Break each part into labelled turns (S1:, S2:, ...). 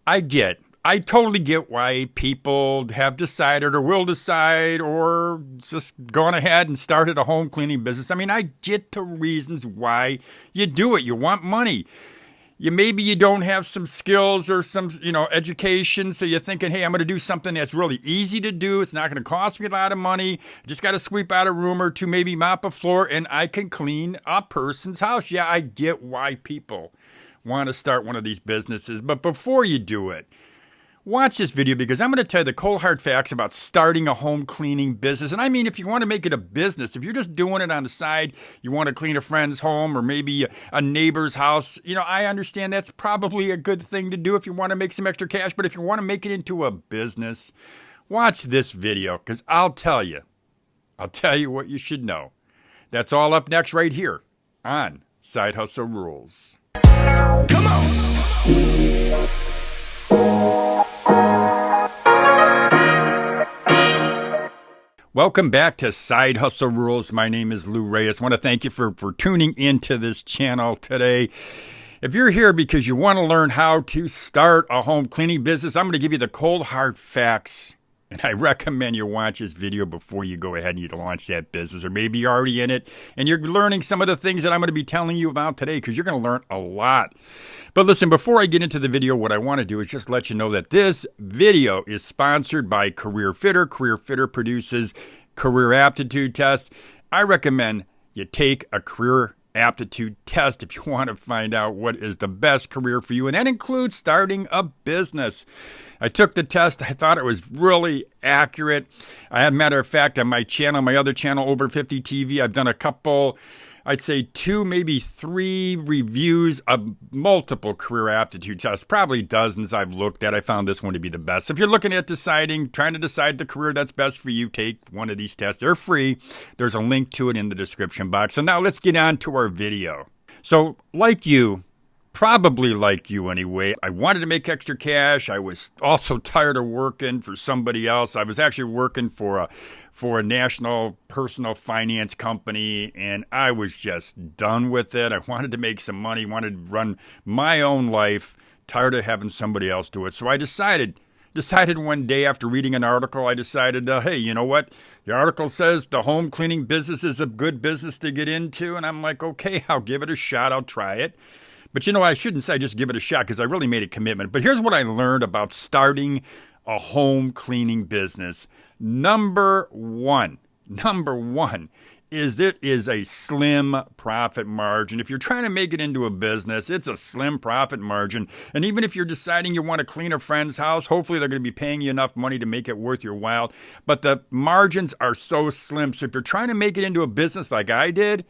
S1: I totally get why people have decided or will decide or just gone ahead and started a home cleaning business. I mean, I get the reasons why you do it. You want money. Maybe you don't have some skills or some, education. So you're thinking, hey, I'm going to do something that's really easy to do. It's not going to cost me a lot of money. I just got to sweep out a room or two, maybe mop a floor, and I can clean a person's house. Yeah, I get why people want to start one of these businesses. But before you do it, watch this video because I'm going to tell you the cold hard facts about starting a home cleaning business. And I mean, if you want to make it a business, if you're just doing it on the side, you want to clean a friend's home or maybe a neighbor's house, I understand that's probably a good thing to do if you want to make some extra cash. But if you want to make it into a business, watch this video because I'll tell you what you should know. That's all up next right here on Side Hustle Rules. Come on! Welcome back to Side Hustle Rules. My name is Lou Reyes. I want to thank you for tuning into this channel today. If you're here because you want to learn how to start a home cleaning business, I'm going to give you the cold hard facts. And I recommend you watch this video before you go ahead and you launch that business. Or maybe you're already in it and you're learning some of the things that I'm going to be telling you about today because you're going to learn a lot. But listen, before I get into the video, what I want to do is just let you know that this video is sponsored by Career Fitter. Career Fitter produces career aptitude tests. I recommend you take a career aptitude test if you want to find out what is the best career for you, and that includes starting a business. I took the test. I thought it was really accurate. As a matter of fact, on my channel, my other channel, Over 50 TV, I've done a couple, I'd say 2, maybe 3 reviews of multiple career aptitude tests, probably dozens I've looked at. I found this one to be the best. If you're looking at trying to decide the career that's best for you, take one of these tests. They're free. There's a link to it in the description box. So now let's get on to our video. So probably like you anyway, I wanted to make extra cash. I was also tired of working for somebody else. I was actually working for a national personal finance company, and I was just done with it. I wanted to make some money, wanted to run my own life, tired of having somebody else do it. So I decided one day after reading an article, I decided, hey, you know what? The article says the home cleaning business is a good business to get into. And I'm like, okay, I'll give it a shot. I'll try it. But I shouldn't say just give it a shot because I really made a commitment. But here's what I learned about starting a home cleaning business. Number one is there is a slim profit margin. If you're trying to make it into a business, it's a slim profit margin. And even if you're deciding you want to clean a friend's house, hopefully they're going to be paying you enough money to make it worth your while. But the margins are so slim. So if you're trying to make it into a business like I did,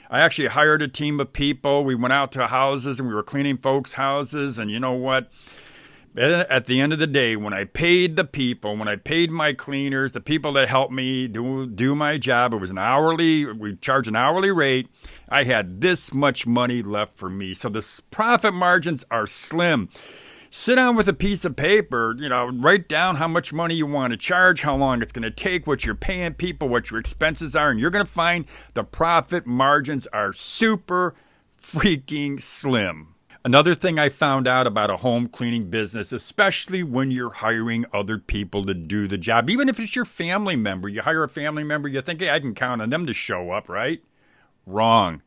S1: I actually hired a team of people. We went out to houses and we were cleaning folks' houses. And you know what? At the end of the day, when I paid the people, when I paid my cleaners, the people that helped me do my job, it was we charge an hourly rate. I had this much money left for me. So the profit margins are slim. Sit down with a piece of paper, write down how much money you want to charge, how long it's going to take, what you're paying people, what your expenses are, and you're going to find the profit margins are super freaking slim. Another thing I found out about a home cleaning business, especially when you're hiring other people to do the job, even if it's your family member, you hire a family member, you think, hey, I can count on them to show up, right? Wrong.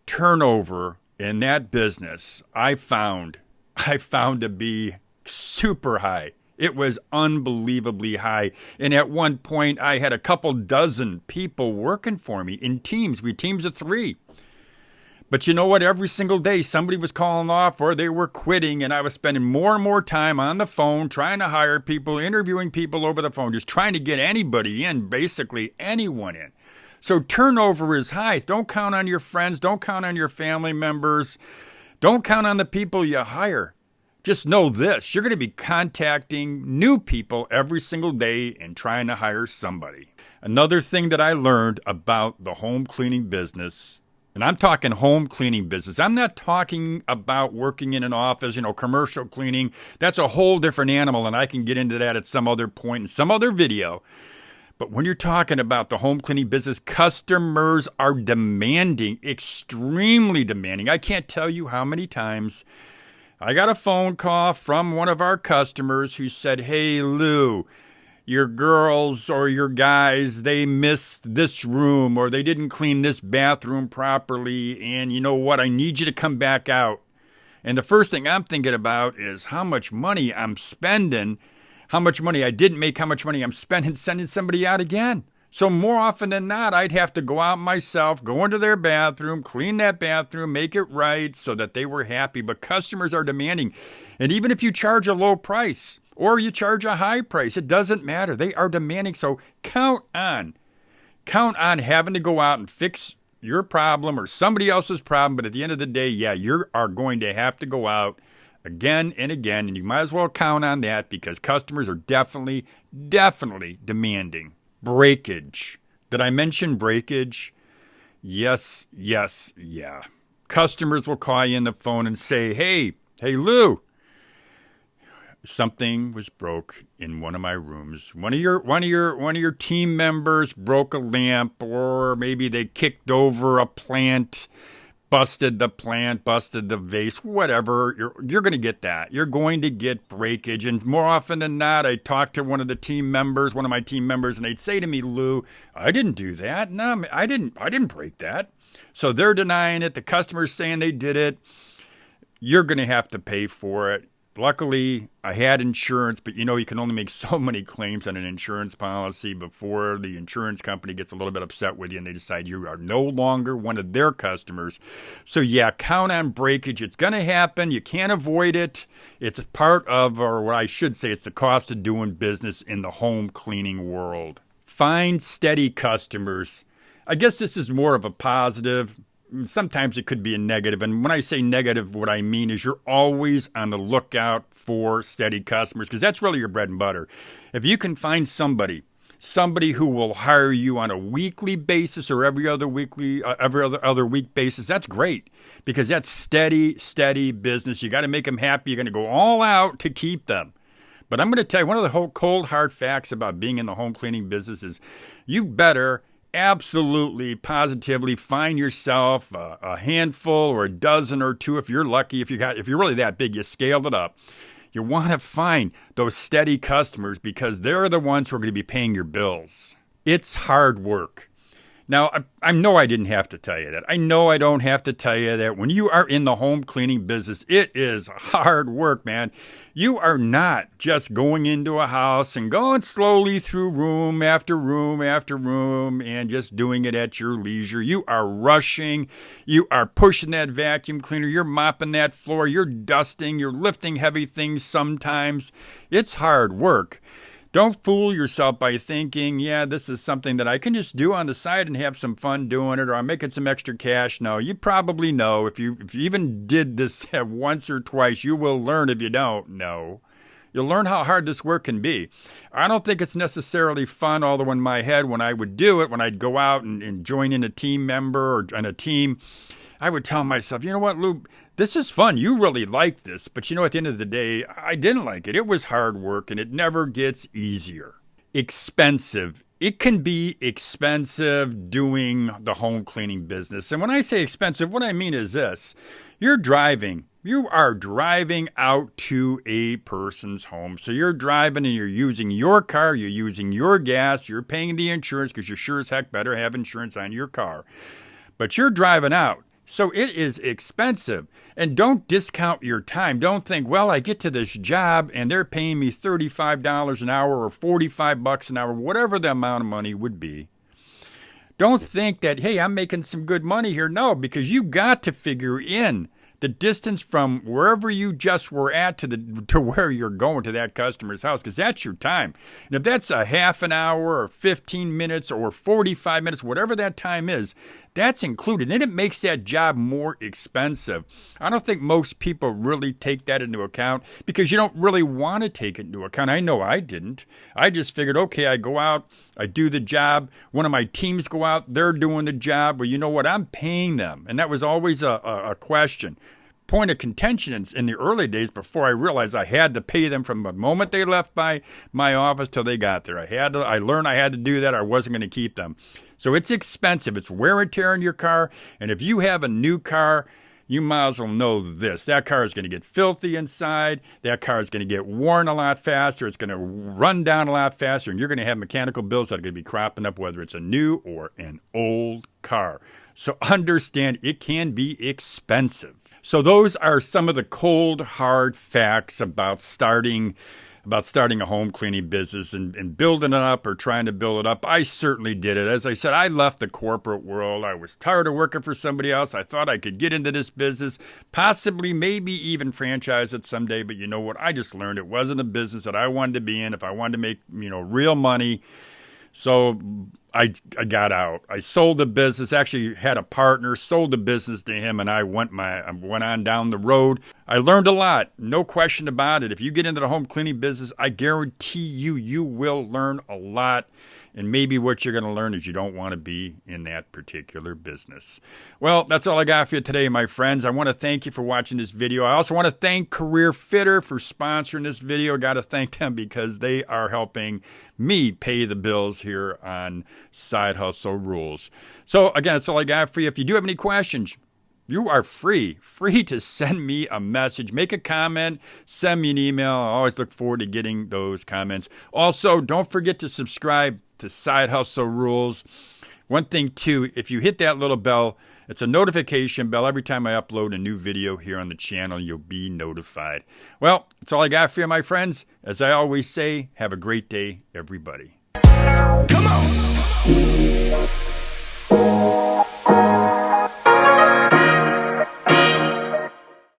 S1: Turnover in that business, I found to be super high. It was unbelievably high. And at one point, I had a couple dozen people working for me in teams. We teams of 3. But you know what? Every single day, somebody was calling off or they were quitting, and I was spending more and more time on the phone trying to hire people, interviewing people over the phone, just trying to get anybody in, basically anyone in. So turnover is high. Don't count on your friends. Don't count on your family members. Don't count on the people you hire. Just know this. You're going to be contacting new people every single day and trying to hire somebody. Another thing that I learned about the home cleaning business, and I'm talking home cleaning business. I'm not talking about working in an office, commercial cleaning. That's a whole different animal, and I can get into that at some other point in some other video. But when you're talking about the home cleaning business, customers are demanding, extremely demanding. I can't tell you how many times I got a phone call from one of our customers who said, "Hey, Lou, your girls or your guys, they missed this room or they didn't clean this bathroom properly. And you know what? I need you to come back out." And the first thing I'm thinking about is how much money I'm spending, how much money I didn't make, how much money I'm spending sending somebody out again. So more often than not, I'd have to go out myself, go into their bathroom, clean that bathroom, make it right so that they were happy. But customers are demanding. And even if you charge a low price or you charge a high price, it doesn't matter. They are demanding. So count on having to go out and fix your problem or somebody else's problem. But at the end of the day, yeah, you are going to have to go out again and again. And you might as well count on that because customers are definitely demanding. Breakage. Did I mention breakage? Yes, yeah. Customers will call you on the phone and say, hey, Lou, something was broke in one of my rooms. One of your team members broke a lamp, or maybe they kicked over a plant, busted the vase, whatever. You're going to get that. You're going to get breakage. And more often than not, I talk to one of my team members, and they'd say to me, "Lou, I didn't do that. No, I didn't break that." So they're denying it. The customer's saying they did it. You're going to have to pay for it. Luckily, I had insurance, but you can only make so many claims on an insurance policy before the insurance company gets a little bit upset with you and they decide you are no longer one of their customers. So yeah, count on breakage. It's going to happen. You can't avoid it. It's a part of, or what I should say, it's the cost of doing business in the home cleaning world. Find steady customers. I guess this is more of a positive. Sometimes it could be a negative. And when I say negative, what I mean is you're always on the lookout for steady customers because that's really your bread and butter. If you can find somebody who will hire you on a weekly basis or every other week basis, that's great because that's steady business. You got to make them happy. You're going to go all out to keep them. But I'm going to tell you one of the whole cold hard facts about being in the home cleaning business is you better absolutely, positively find yourself a handful or a dozen or two if you're lucky. If you're really that big, you scaled it up. You want to find those steady customers because they're the ones who are going to be paying your bills. It's hard work. Now, I know I didn't have to tell you that. I know I don't have to tell you that when you are in the home cleaning business, it is hard work, man. You are not just going into a house and going slowly through room after room after room and just doing it at your leisure. You are rushing. You are pushing that vacuum cleaner. You're mopping that floor. You're dusting. You're lifting heavy things sometimes. It's hard work. Don't fool yourself by thinking, yeah, this is something that I can just do on the side and have some fun doing it, or I'm making some extra cash. No, you probably know. If you even did this once or twice, you will learn if you don't know. You'll learn how hard this work can be. I don't think it's necessarily fun, although in my head when I would do it, when I'd go out and join in a team member or on a team, I would tell myself, you know what, Lou, this is fun. You really like this. But at the end of the day, I didn't like it. It was hard work and it never gets easier. Expensive. It can be expensive doing the home cleaning business. And when I say expensive, what I mean is this. You are driving out to a person's home. So you're driving and you're using your car, you're using your gas, you're paying the insurance because you sure as heck better have insurance on your car. But you're driving out. So it is expensive. And don't discount your time. Don't think, well, I get to this job and they're paying me $35 an hour or $45 an hour, whatever the amount of money would be. Don't think that, hey, I'm making some good money here. No, because you got to figure in the distance from wherever you just were at to where you're going to that customer's house, because that's your time. And if that's a half an hour or 15 minutes or 45 minutes, whatever that time is, that's included. And it makes that job more expensive. I don't think most people really take that into account because you don't really want to take it into account. I know I didn't. I just figured, okay, I go out, I do the job. One of my teams go out, they're doing the job. Well, you know what? I'm paying them. And that was always a question. Point of contention in the early days before I realized I had to pay them from the moment they left by my office till they got there. I learned I had to do that. I wasn't going to keep them. So it's expensive. It's wear and tear in your car. And if you have a new car, you might as well know this. That car is going to get filthy inside. That car is going to get worn a lot faster. It's going to run down a lot faster. And you're going to have mechanical bills that are going to be cropping up, whether it's a new or an old car. So understand it can be expensive. So those are some of the cold, hard facts about starting a home cleaning business and building it up or trying to build it up. I certainly did it. As I said, I left the corporate world. I was tired of working for somebody else. I thought I could get into this business, possibly, maybe even franchise it someday. But you know what? I just learned it wasn't a business that I wanted to be in if I wanted to make, real money. So I got out. I sold the business, actually had a partner, sold the business to him, and I went on down the road. I learned a lot, no question about it. If you get into the home cleaning business, I guarantee you will learn a lot. And maybe what you're going to learn is you don't want to be in that particular business. Well, that's all I got for you today, my friends. I want to thank you for watching this video. I also want to thank Career Fitter for sponsoring this video. Got to thank them because they are helping me pay the bills here on Side Hustle Rules. So again, that's all I got for you. If you do have any questions, you are free to send me a message, make a comment, send me an email. I always look forward to getting those comments. Also, don't forget to subscribe to Side Hustle Rules. One thing too, if you hit that little bell, it's a notification bell. Every time I upload a new video here on the channel, you'll be notified. Well, that's all I got for you, my friends. As I always say, have a great day, everybody. Come on.